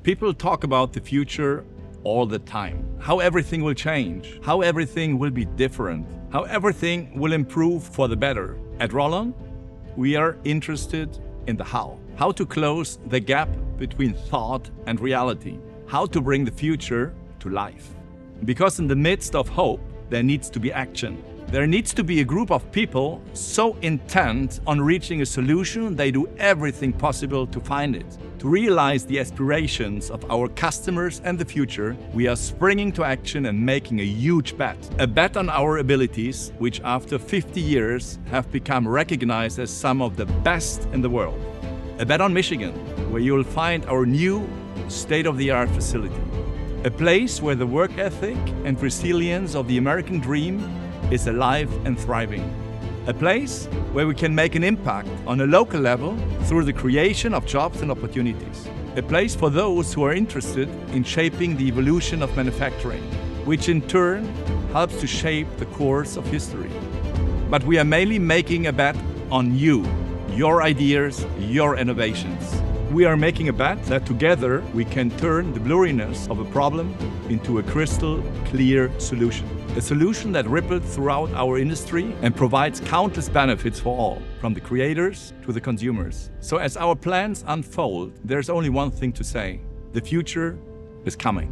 People talk about the future all the time. How everything will change, how everything will be different, how everything will improve for the better. At Rollon, we are interested in the how. How to close the gap between thought and reality. How to bring the future to life. Because in the midst of hope, there needs to be action. There needs to be a group of people so intent on reaching a solution they do everything possible to find it. To realize the aspirations of our customers and the future, we are springing to action and making a huge bet. A bet on our abilities, which after 50 years have become recognized as some of the best in the world. A bet on Michigan, where you will find our new state-of-the-art facility. A place where the work ethic and resilience of the American dream is alive and thriving. A place where we can make an impact on a local level through the creation of jobs and opportunities. A place for those who are interested in shaping the evolution of manufacturing, which in turn helps to shape the course of history. But we are mainly making a bet on you, your ideas, your innovations. We are making a bet that together we can turn the blurriness of a problem into a crystal clear solution. A solution that rippled throughout our industry and provides countless benefits for all, from the creators to the consumers. So as our plans unfold, there's only one thing to say: the future is coming.